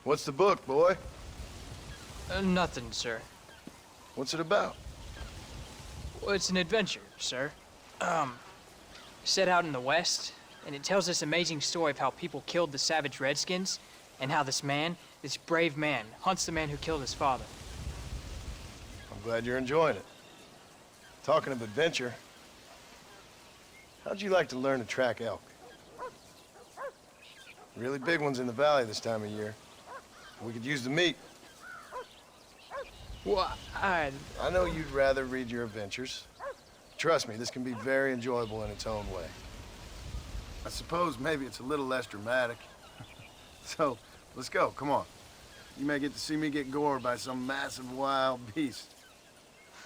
What's the book, boy? Nothing, sir. What's it about? Well, it's an adventure, sir. Set out in the West, and it tells this amazing story of how people killed the savage Redskins, and how this man, this brave man, hunts the man who killed his father. I'm glad you're enjoying it. Talking of adventure, how'd you like to learn to track elk? Really big ones in the valley this time of year. We could use the meat. Well, I know you'd rather read your adventures. Trust me, this can be very enjoyable in its own way. I suppose maybe it's a little less dramatic. So, let's go, come on. You may get to see me get gored by some massive wild beast.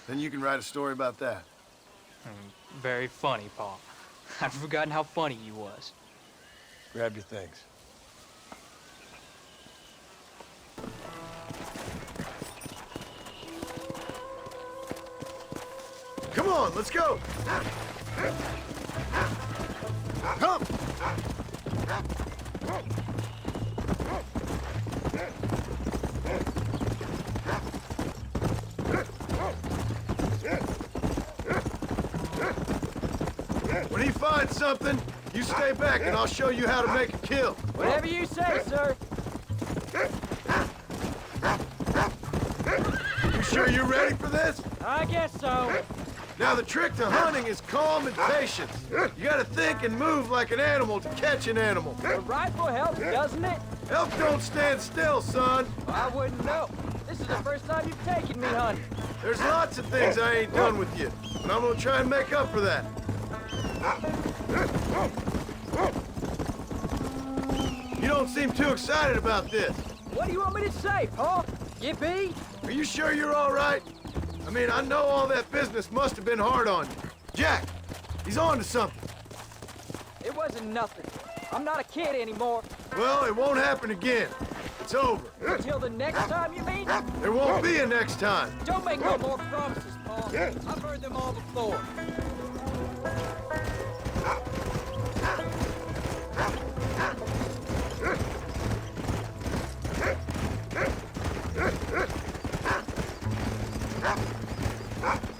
Then you can write a story about that. Very funny, Paul. I'd forgotten how funny you was. Grab your things. Come on, let's go! Come! When he finds something, you stay back and I'll show you how to make a kill. Whatever you say, sir. You sure you're ready for this? I guess so. Now, the trick to hunting is calm and patience. You gotta think and move like an animal to catch an animal. The rifle helps, doesn't it? Elk don't stand still, son. I wouldn't know. This is the first time you've taken me hunting. There's lots of things I ain't done with you, but I'm gonna try and make up for that. You don't seem too excited about this. What do you want me to say, Paul? Yippee? Are you sure you're all right? I mean, I know all that business must have been hard on you. Jack, he's on to something. It wasn't nothing. I'm not a kid anymore. Well, it won't happen again. It's over. Until the next time, you mean? There won't be a next time. Don't make no more promises, Paul. I've heard them all before.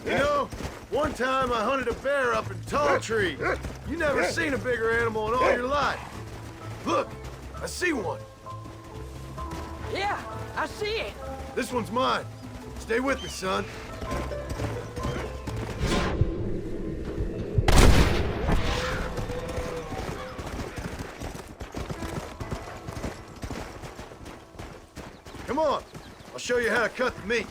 You know, one time I hunted a bear up in tall trees. You never seen a bigger animal in all your life. Look, I see one. Yeah, I see it. This one's mine. Stay with me, son. Come on, I'll show you how to cut the meat.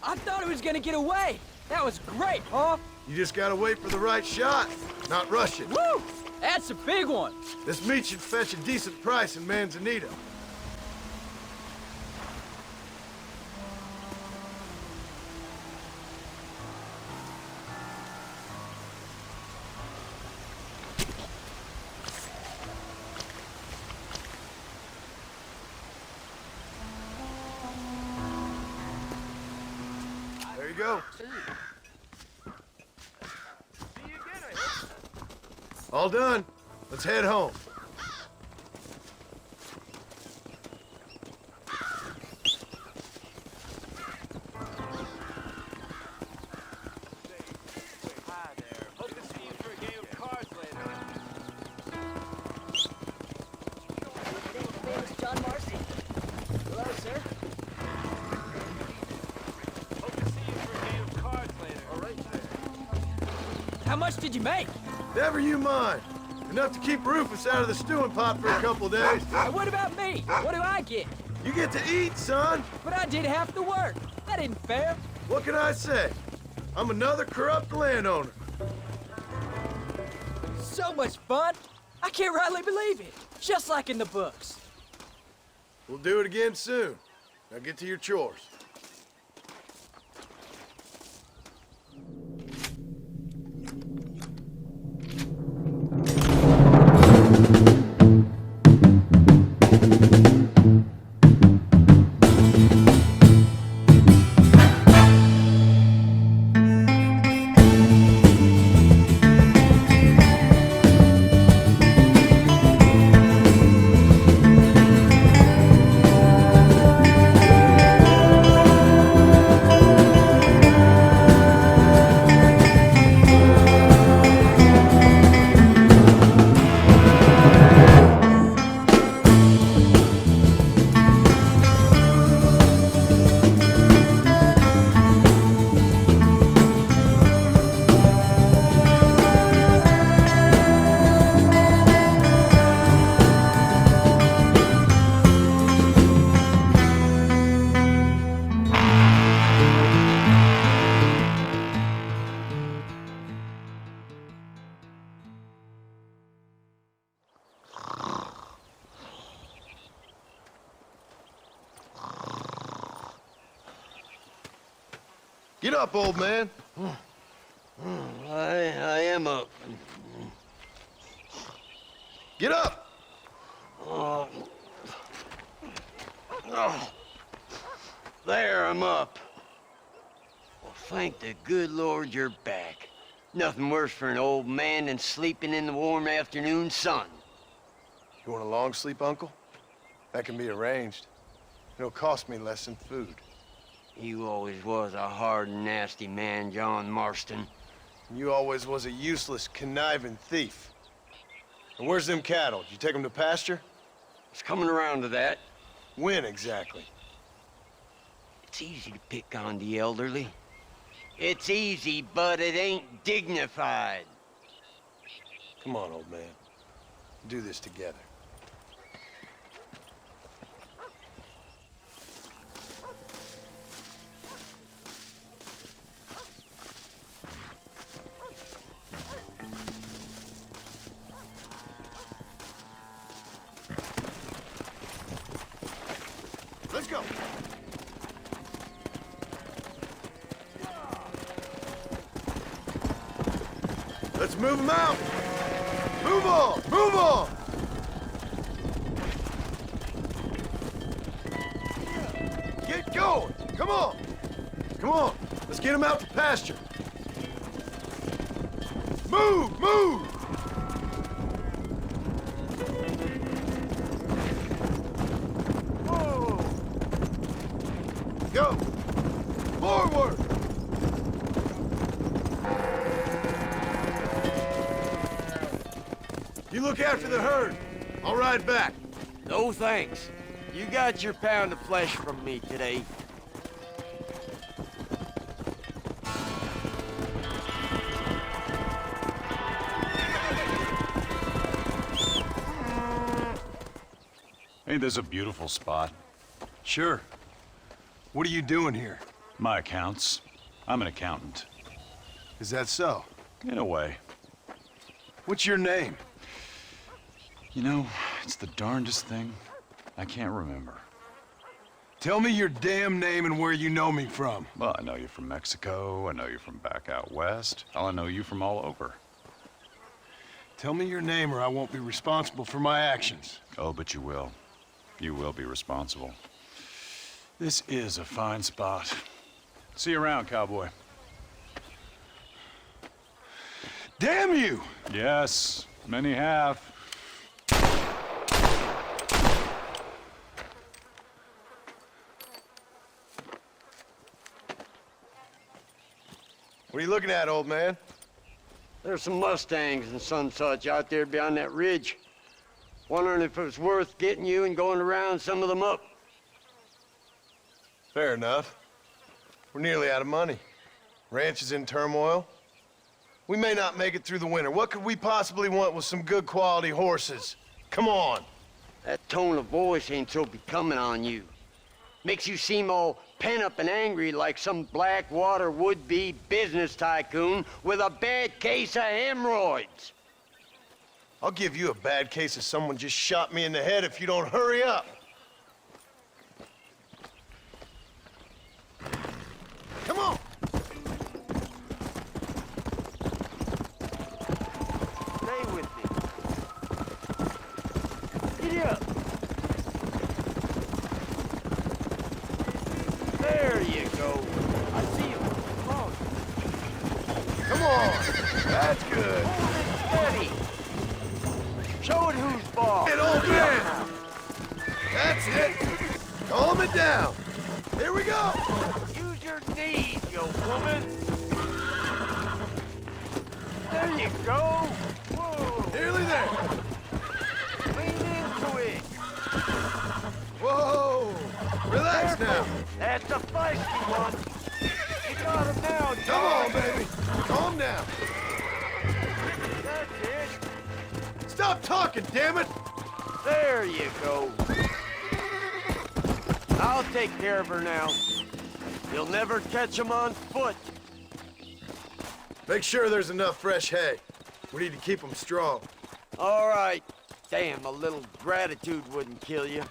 I thought it was gonna get away. That was great, Paul. You just gotta wait for the right shot, not rush it. Woo! That's a big one. This meat should fetch a decent price in Manzanita. There you go. All done. Let's head home. Hi there. Hope to see you for a game of cards later. Famous John Marcy. Hello, sir. Hope to see you for a game of cards later. All right there. How much did you make? Never you mind. Enough to keep Rufus out of the stewing pot for a couple days. And what about me? What do I get? You get to eat, son. But I did half the work. That isn't fair. What can I say? I'm another corrupt landowner. So much fun. I can't rightly believe it. Just like in the books. We'll do it again soon. Now get to your chores. Get up, old man. I am up. Get up! Oh. There, I'm up. Well, thank the good Lord you're back. Nothing worse for an old man than sleeping in the warm afternoon sun. You want a long sleep, Uncle? That can be arranged. It'll cost me less than food. You always was a hard and nasty man, John Marston. And you always was a useless, conniving thief. And where's them cattle? Did you take them to pasture? It's coming around to that. When exactly? It's easy to pick on the elderly. It's easy, but it ain't dignified. Come on, old man. Do this together. Let's go. Let's move them out. Move on, move on. Get going. Come on. Come on. Let's get them out to pasture. Move, move. Go! Forward! You look after the herd. I'll ride back. No thanks. You got your pound of flesh from me today. Ain't this a beautiful spot? Sure. What are you doing here? My accounts. I'm an accountant. Is that so? In a way. What's your name? You know, it's the darndest thing. I can't remember. Tell me your damn name and where you know me from. Well, I know you from Mexico. I know you from back out west. Hell, I know you from all over. Tell me your name or I won't be responsible for my actions. Oh, but you will. You will be responsible. This is a fine spot. See you around, cowboy. Damn you! Yes, many have. What are you looking at, old man? There's some Mustangs and some such out there beyond that ridge. Wondering if it was worth getting you and going around some of them up. Fair enough. We're nearly out of money. Ranch is in turmoil. We may not make it through the winter. What could we possibly want with some good quality horses? Come on. That tone of voice ain't so becoming on you. Makes you seem all pent up and angry like some Blackwater would-be business tycoon with a bad case of hemorrhoids. I'll give you a bad case of someone just shot me in the head if you don't hurry up. Come on. Stay with me. Giddy up. There you go. I see him. Come on. Come on. That's good. Hold it steady. Show it who's boss. Get old man. That's it. Calm it down. Here we go. Use your knees, you woman. There you go. Whoa. Nearly there. Lean into it. Whoa. Relax now. That's a feisty one. You got him now, John. Come on, baby. Calm down. That's it. Stop talking, damn it. There you go. I'll take care of her now. You'll never catch him on foot. Make sure there's enough fresh hay. We need to keep them strong. All right. Damn, a little gratitude wouldn't kill you.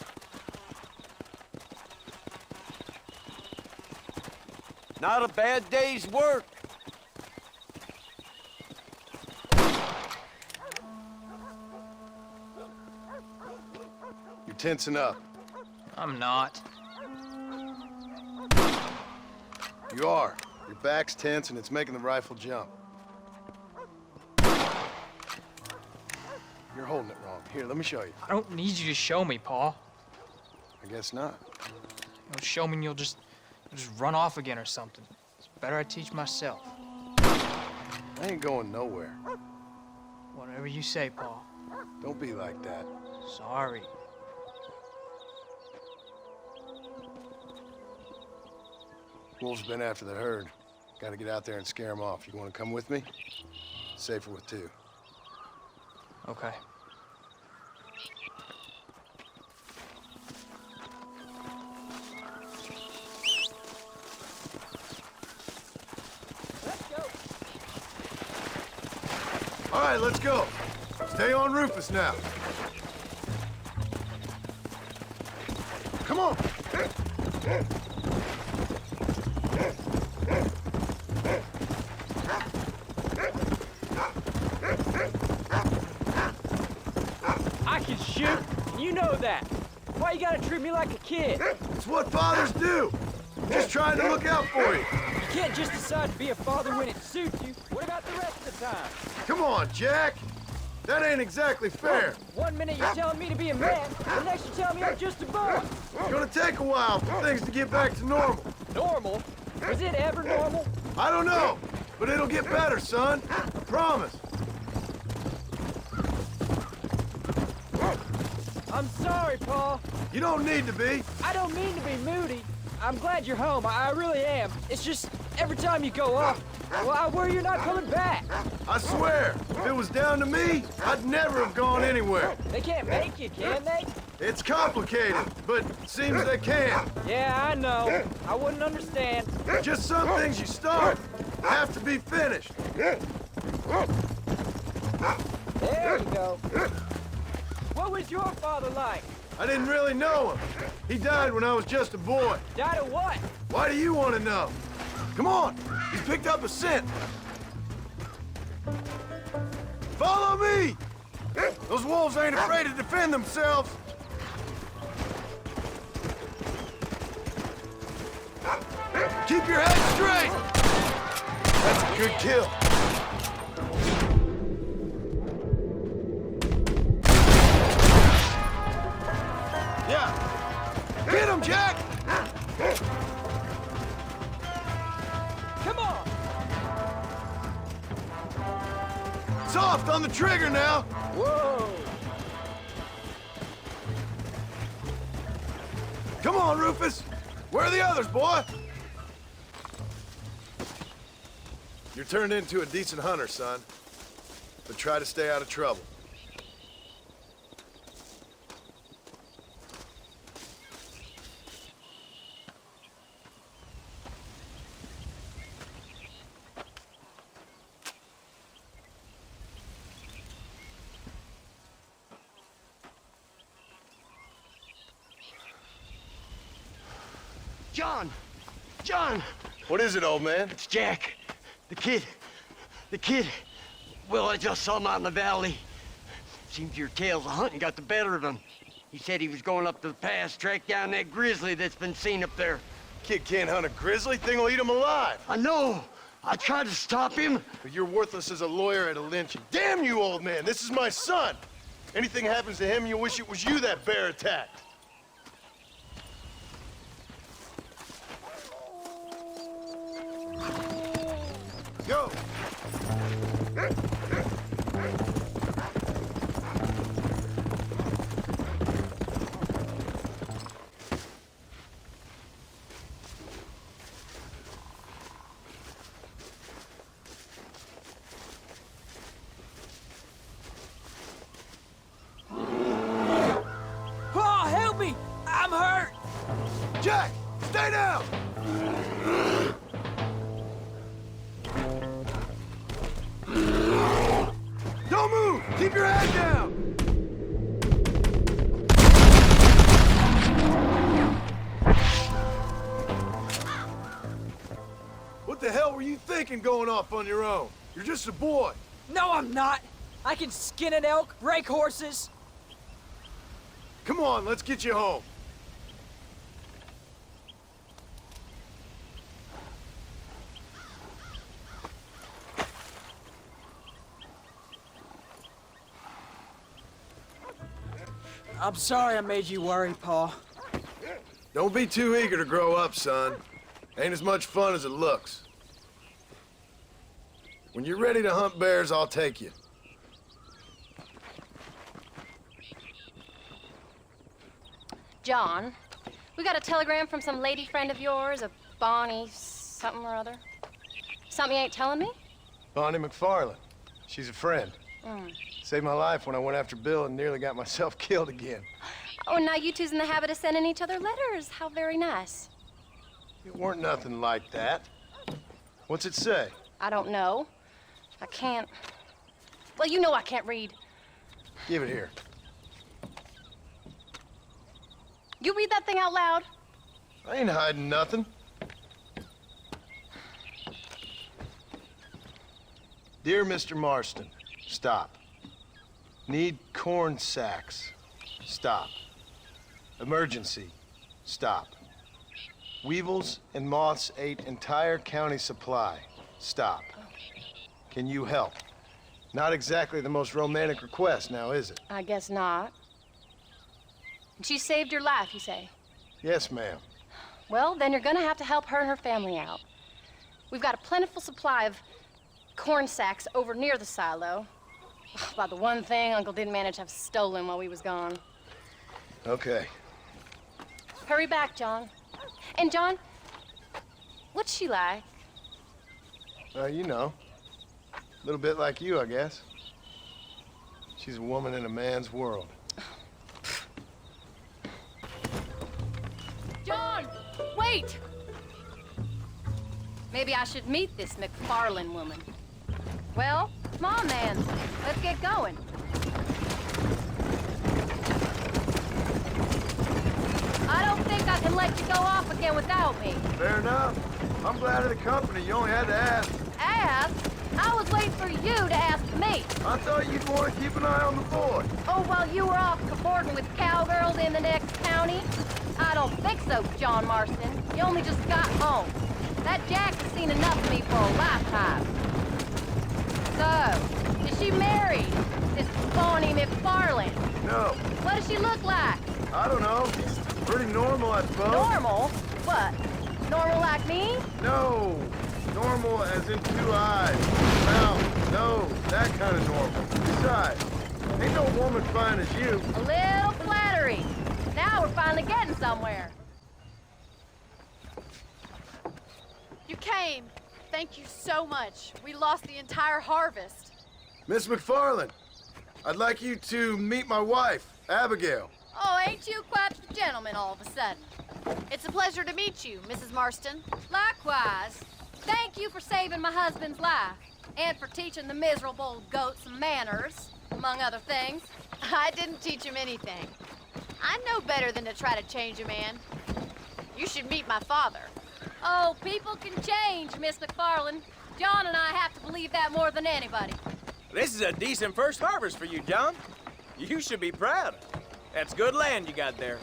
Not a bad day's work. You're tensing up. I'm not. You are. Your back's tense and it's making the rifle jump. You're holding it wrong. Here, let me show you. I don't need you to show me, Paul. I guess not. You'll show me and you'll just run off again or something. It's better I teach myself. I ain't going nowhere. Whatever you say, Paul. Don't be like that. Sorry. Wolves been after the herd. Gotta get out there and scare them off. You wanna come with me? Safer with two. Okay. All right, let's go. Stay on Rufus now. Come on. I can shoot, and you know that. Why you gotta treat me like a kid? It's what fathers do. Just trying to look out for you. You can't just decide to be a father when it suits you. What about the rest of the time? Come on, Jack. That ain't exactly fair. 1 minute you're telling me to be a man, the next you're telling me I'm just a boy. It's gonna take a while for things to get back to normal. Normal? Was it ever normal? I don't know, but it'll get better, son. I promise. I'm sorry, Paul. You don't need to be. I don't mean to be moody. I'm glad you're home. I really am. It's just every time you go off, well, I worry you're not coming back. I swear, if it was down to me, I'd never have gone anywhere. They can't make you, can they? It's complicated, but it seems they can. Yeah, I know. I wouldn't understand. Just some things you start have to be finished. There you go. What was your father like? I didn't really know him. He died when I was just a boy. Died of what? Why do you want to know? Come on, he's picked up a scent. Follow me! Those wolves ain't afraid to defend themselves. Keep your head straight! That's a good kill. Yeah! Get him, Jack! Come on! Soft on the trigger now! Whoa! Come on, Rufus! Where are the others, boy? You're turned into a decent hunter, son. But try to stay out of trouble. John! John! What is it, old man? It's Jack. The kid. Well, I just saw him out in the valley. Seems your tales of hunting got the better of him. He said he was going up to the pass, track down that grizzly that's been seen up there. Kid can't hunt a grizzly. Thing will eat him alive. I know. I tried to stop him. But you're worthless as a lawyer at a lynching. Damn you, old man. This is my son. Anything happens to him, you'll wish it was you that bear attacked. Go! Paul, help me! I'm hurt! Jack, stay down! Don't move! Keep your head down! thinking going off on your own? You're just a boy. No, I'm not. I can skin an elk, rake horses. Come on, let's get you home. I'm sorry I made you worry, Pa. Don't be too eager to grow up, son. Ain't as much fun as it looks. When you're ready to hunt bears, I'll take you. John, we got a telegram from some lady friend of yours, a Bonnie something or other. Something you ain't telling me? Bonnie McFarland. She's a friend. Mm. Saved my life when I went after Bill and nearly got myself killed again. Oh, and now you two's in the habit of sending each other letters. How very nice. It weren't nothing like that. What's it say? I don't know. I can't... Well, you know I can't read. Give it here. You read that thing out loud? I ain't hiding nothing. Dear Mr. Marston, stop. Need corn sacks. Stop. Emergency. Stop. Weevils and moths ate entire county supply. Stop. Can you help? Not exactly the most romantic request now, is it? I guess not. She saved your life, you say? Yes, ma'am. Well, then you're gonna have to help her and her family out. We've got a plentiful supply of corn sacks over near the silo. About the one thing Uncle didn't manage to have stolen while we was gone. Okay. Hurry back, John. And John, what's she like? You know. A little bit like you, I guess. She's a woman in a man's world. John, wait! Maybe I should meet this McFarland woman. Well, come on then. Let's get going. I don't think I can let you go off again without me. Fair enough. I'm glad of the company. You only had to ask. Ask? I was waiting for you to ask me. I thought you'd want to keep an eye on the boy. Oh, while you were off cavorting with cowgirls in the next county? I don't think so, John Marston. You only just got home. That Jack has seen enough of me for a lifetime. So, is she married? This Bonnie McFarland? No. What does she look like? I don't know. Pretty normal, I suppose. Normal? What? Normal like me? No. Normal as in 2 eyes, mouth, nose, that kind of normal. Besides, ain't no woman fine as you. A little flattery. Now we're finally getting somewhere. You came. Thank you so much. We lost the entire harvest. Miss McFarland, I'd like you to meet my wife, Abigail. Oh, ain't you quite the gentleman all of a sudden? It's a pleasure to meet you, Mrs. Marston. Likewise. Thank you for saving my husband's life and for teaching the miserable goat some manners, among other things. I didn't teach him anything. I know better than to try to change a man. You should meet my father. Oh, people can change, Miss McFarland. John and I have to believe that more than anybody. This is a decent first harvest for you, John. You should be proud. That's good land you got there.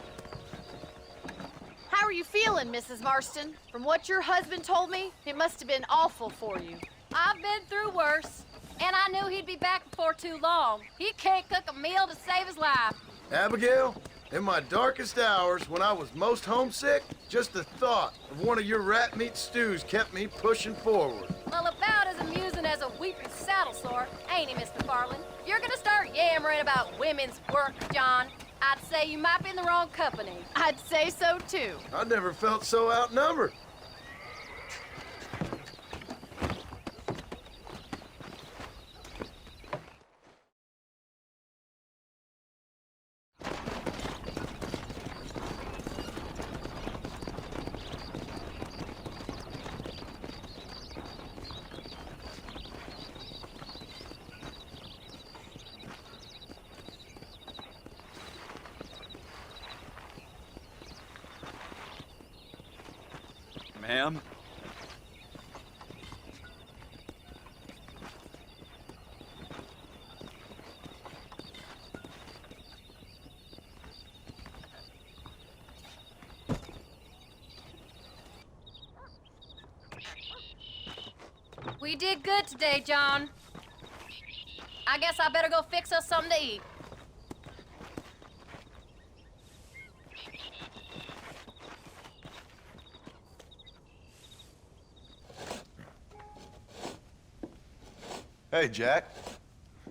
How are you feeling, Mrs. Marston? From what your husband told me, it must have been awful for you. I've been through worse, and I knew he'd be back before too long. He can't cook a meal to save his life. Abigail, in my darkest hours, when I was most homesick, just the thought of one of your rat meat stews kept me pushing forward. Well, about as amusing as a weeping saddle sore, ain't he, Miss McFarland? If you're gonna start yammering about women's work, John, I'd say you might be in the wrong company. I'd say so, too. I never felt so outnumbered. Ma'am? We did good today, John. I guess I better go fix us something to eat. Hey, Jack.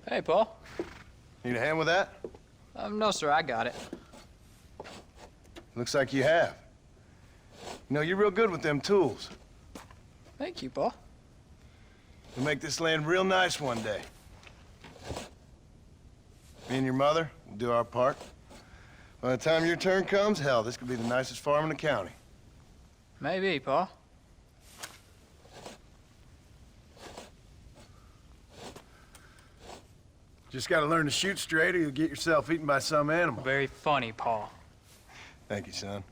Hey, Paul. Need a hand with that? No, sir, I got it. Looks like you have. You know, you're real good with them tools. Thank you, Paul. You'll make this land real nice one day. Me and your mother will do our part. By the time your turn comes, hell, this could be the nicest farm in the county. Maybe, Paul. Just gotta learn to shoot straight or you'll get yourself eaten by some animal. Very funny, Paul. Thank you, son.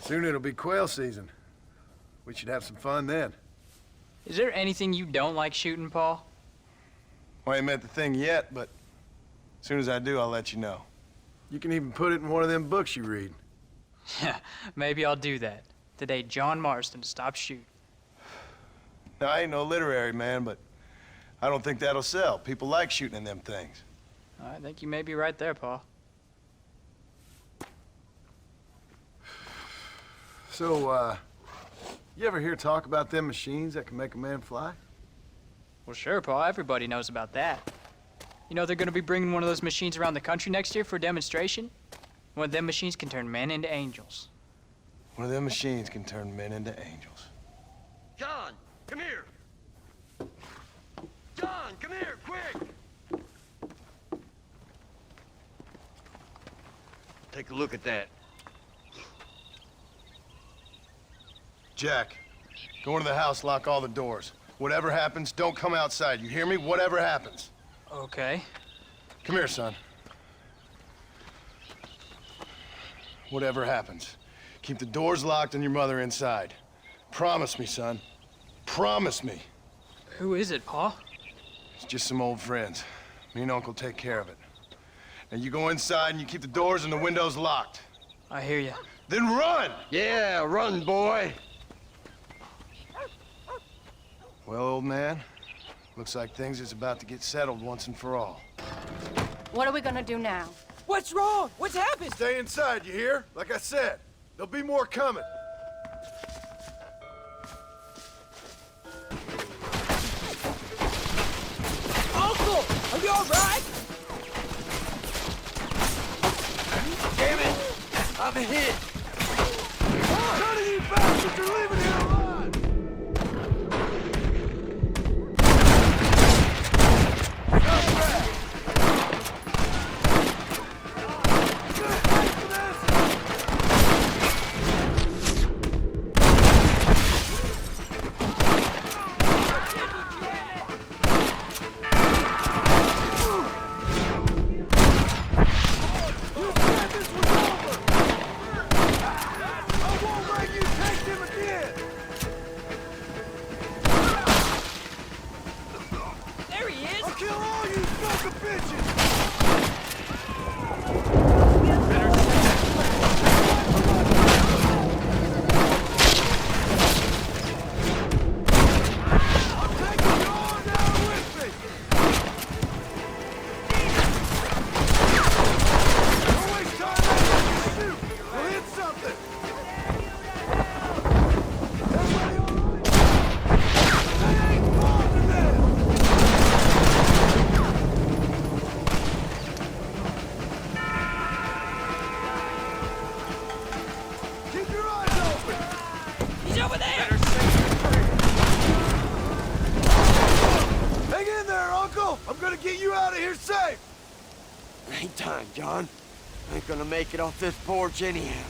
Soon it'll be quail season. We should have some fun then. Is there anything you don't like shooting, Paul? Well, I ain't met the thing yet, but as soon as I do, I'll let you know. You can even put it in one of them books you read. Yeah, maybe I'll do that. Today, John Marston stopped shooting. Now, I ain't no literary man, but I don't think that'll sell. People like shooting in them things. I think you may be right there, Paul. So, you ever hear talk about them machines that can make a man fly? Well, sure, Paul. Everybody knows about that. You know they're gonna be bringing one of those machines around the country next year for a demonstration? One of them machines can turn men into angels. One of them machines can turn men into angels. John, come here. John, come here, quick. Take a look at that. Jack, go into the house, lock all the doors. Whatever happens, don't come outside. You hear me? Whatever happens. Okay. Come here, son. Whatever happens, keep the doors locked and your mother inside. Promise me, son. Promise me. Who is it, Paul? It's just some old friends. Me and Uncle take care of it. Now you go inside and you keep the doors and the windows locked. I hear you. Then run! Yeah, run, boy. Well, old man, looks like things is about to get settled once and for all. What are we gonna do now? What's wrong? What's happened? Stay inside, you hear? Like I said, there'll be more coming. Uncle, are you all right? Damn it! I'm hit. None of you bastards are leaving here alive! There he is! I'll kill all you sons of bitches! I'm taking you all down with me! Don't waste time making me shoot! We'll hit something! Everybody all right? They ain't far to them! Keep your eyes open! He's over there! Hang in there, Uncle! I'm gonna get you out of here safe! Ain't time, John. Ain't gonna make it off this porch anyhow.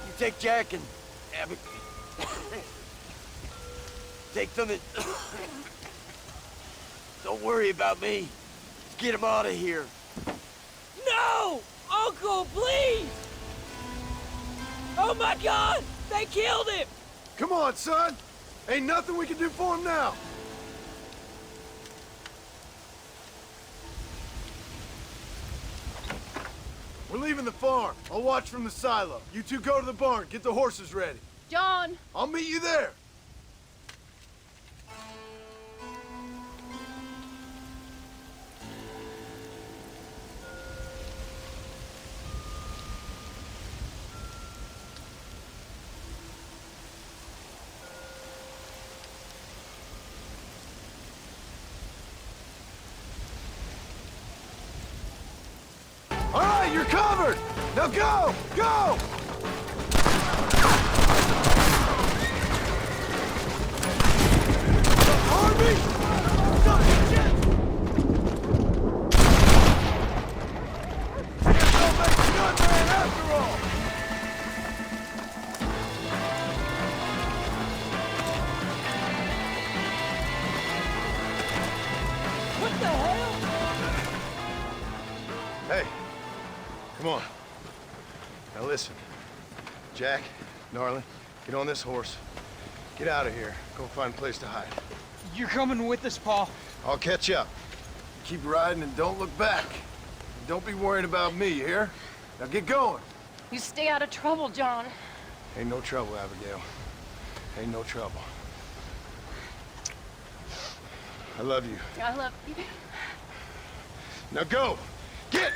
You take Jack and Abby. Take them and... Don't worry about me. Let's get him out of here. No! Uncle, please! Oh my God! They killed him! Come on, son! Ain't nothing we can do for him now! We're leaving the farm. I'll watch from the silo. You two go to the barn. Get the horses ready. John, I'll meet you there. All right, you're covered. Now go! Go! Harvey! Don't make a good man after all! What the hell? Hey, come on. Now listen. Jack, Gnarly, get on this horse. Get out of here. Go find a place to hide. You're coming with us, Paul. I'll catch up. Keep riding and don't look back. Don't be worrying about me, you hear? Now get going. You stay out of trouble, John. Ain't no trouble, Abigail. Ain't no trouble. I love you. I love you. Now go! Get!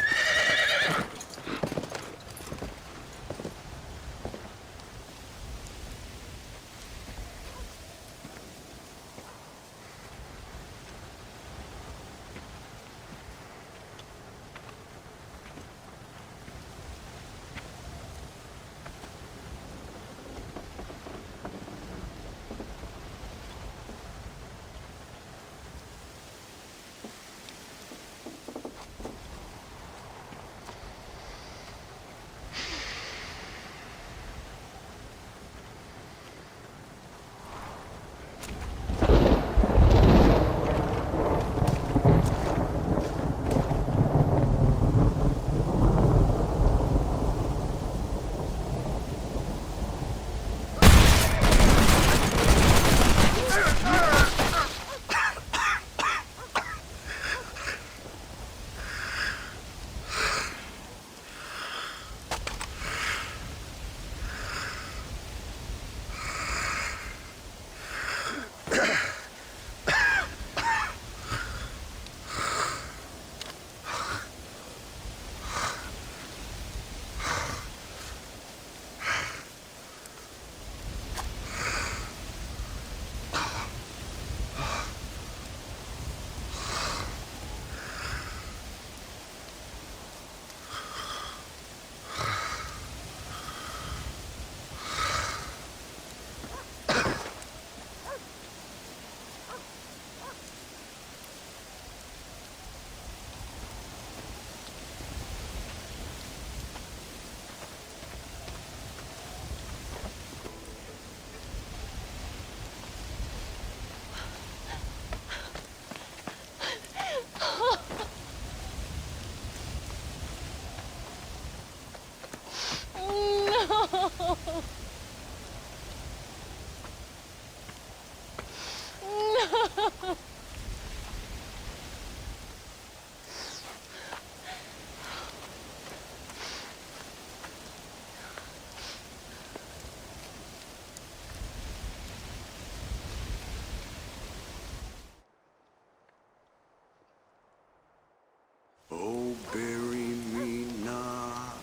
Oh, bury me not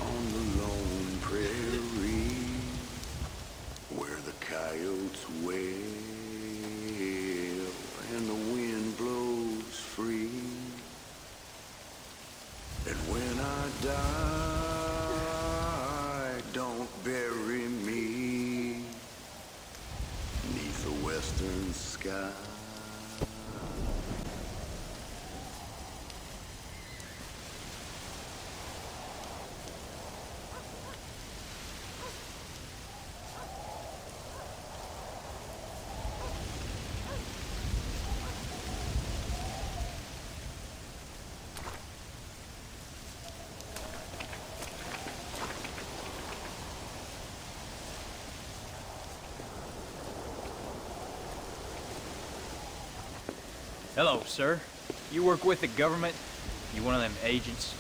on the lone prairie where the coyotes wail and the wind blows free. And when I die, don't bury me 'neath the western sky. Hello, sir. You work with the government? You one of them agents?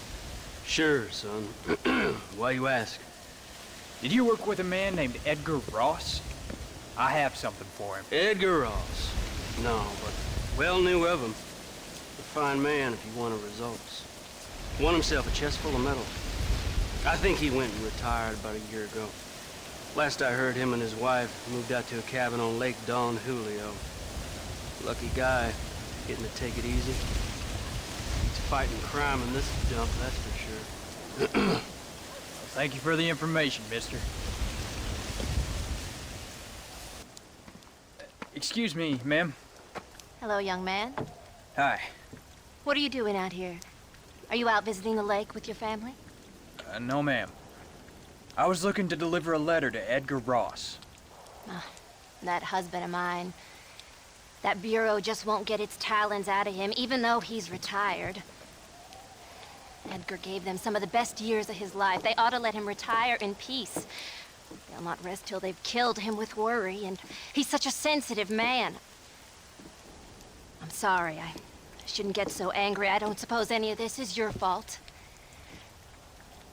Sure, son. Why you ask? Did you work with a man named Edgar Ross? I have something for him. Edgar Ross? No, but well knew of him. A fine man if you wanted results. Won himself a chest full of medals. I think he went and retired about a year ago. Last I heard, him and his wife moved out to a cabin on Lake Don Julio. Lucky guy, getting to take it easy. He's fighting crime in this dump, that's for sure. Well, thank you for the information, mister. Excuse me, ma'am. Hello, young man. Hi. What are you doing out here? Are you out visiting the lake with your family? No, ma'am. I was looking to deliver a letter to Edgar Ross. That husband of mine. That bureau just won't get its talons out of him, even though he's retired. Edgar gave them some of the best years of his life. They ought to let him retire in peace. They'll not rest till they've killed him with worry, and he's such a sensitive man. I'm sorry, I shouldn't get so angry. I don't suppose any of this is your fault.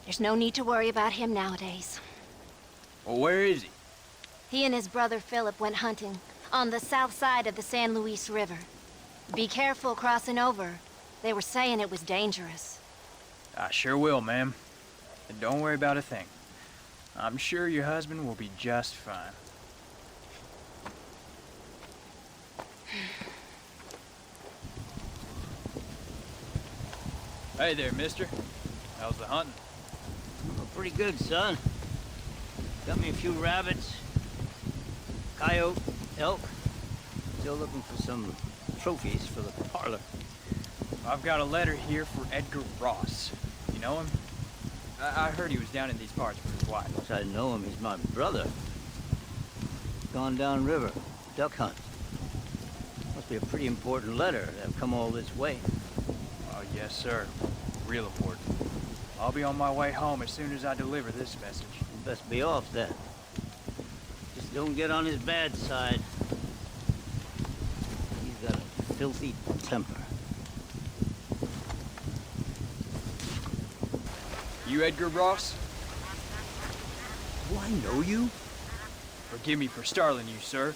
There's no need to worry about him nowadays. Well, where is he? He and his brother Philip went hunting on the south side of the San Luis River. Be careful crossing over. They were saying it was dangerous. I sure will, ma'am. And don't worry about a thing. I'm sure your husband will be just fine. Hey there, mister. How's the hunting? Oh, pretty good, son. Got me a few rabbits, coyote, elk. Still looking for some trophies for the parlor. I've got a letter here for Edgar Ross. You know him? I heard he was down in these parts with his wife. Yes, I know him. He's my brother. Gone down river, duck hunt. Must be a pretty important letter to have come all this way. Oh, yes, sir. Real important. I'll be on my way home as soon as I deliver this message. You best be off then. Just don't get on his bad side. He's got a filthy temper. You Edgar Ross? Do I know you? Forgive me for startling you, sir.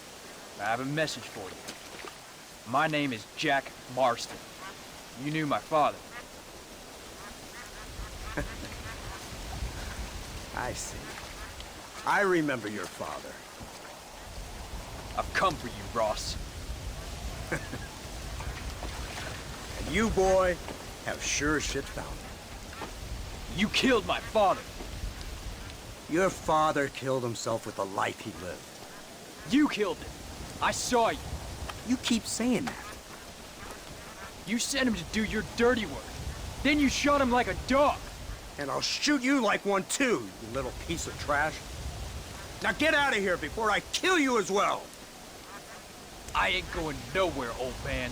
I have a message for you. My name is Jack Marston. You knew my father. I see. I remember your father. I've come for you, Ross. And you, boy, have sure as shit found him. You killed my father. Your father killed himself with the life he lived. You killed him. I saw you. You keep saying that. You sent him to do your dirty work. Then you shot him like a dog. And I'll shoot you like one too, you little piece of trash. Now get out of here before I kill you as well. I ain't going nowhere, old man.